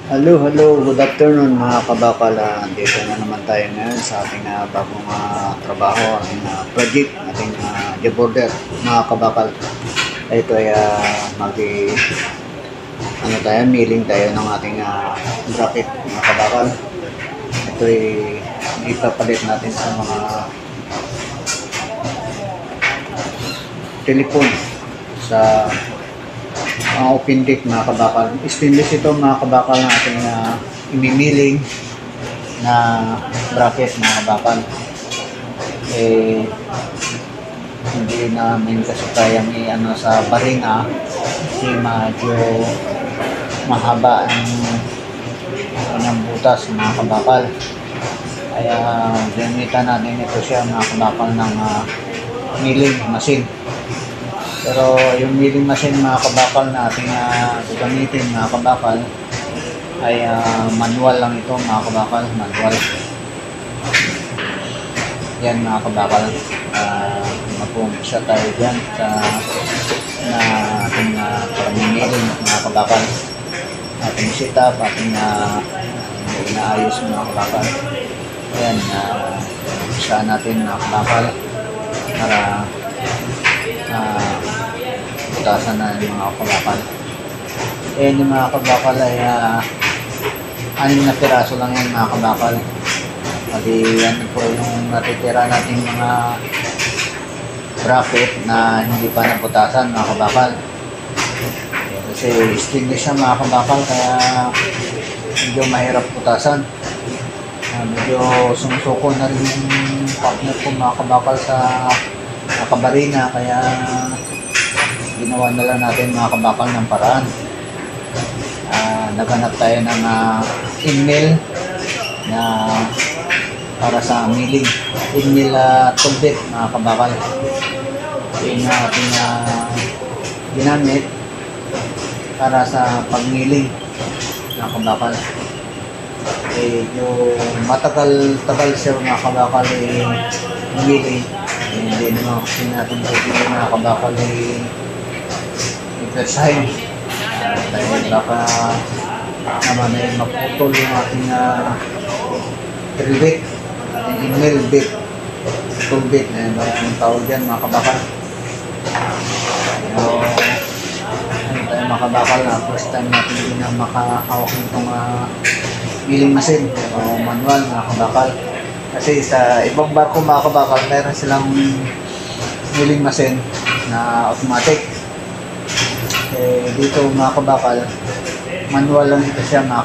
Hello, good afternoon mga kabakal. Dito na naman tayo ngayon sa ating bagong trabaho, ating project, ating job order mga kabakal. Ito ay milling tayo ng ating bracket mga kabakal. Ito ay ipapalit natin sa mga telephone sa open deck mga kabakal. Stainless ito mga kabakal na ating imimiling na bracket mga kabakal. Hindi namin kasi kayang sa baringa kasi medyo mahaba ang butas mga kabakal. Kaya gamitan natin ito siya mga kabakal ng milling machine. Pero yung milling machine mga kabakal na ating gagamitin mga kabakal ay manual lang ito mga kabakal, manual. Yan mga kabakal, mag-umpisa tayo dyan sa ating pamimilling mga kabakal. Ating setup, ating inaayos mga kabakal. Yan, umpisa natin mga kabakal para butasan na yung mga kabakal. Yung mga kabakal ay 6 na piraso lang yan mga kabakal. Pati yan po yung natitira natin mga bracket na hindi pa nabutasan mga kabakal. Kasi stainless siya mga kabakal, kaya medyo mahirap butasan. Medyo sumusuko na rin yung partner ko mga kabakal sa nakabarina, kaya ginawa na lang natin mga kabakal ng paraan. Naghanap tayo ng in-mill na para sa milling, in-mill tulbit mga kabakal. Yung ating ginamit para sa pagmiling mga kabakal. Yung matagal siya mga kabakal milling. Hindi naman kasi natin pwede mga kabakal i-versahin. Dahil baka naman ay maputol yung ating drill bit, ating mill bit, tool bit, ang tawag dyan mga kabakal. Ano tayo mga kabakal, first time natin din na makahawak nitong milling machine o manual mga kabakal. Kasi sa ibang barko mga kabakal, meron silang milling machine na automatic. Dito mga kabakal, manual lang ito siya mga kabakal.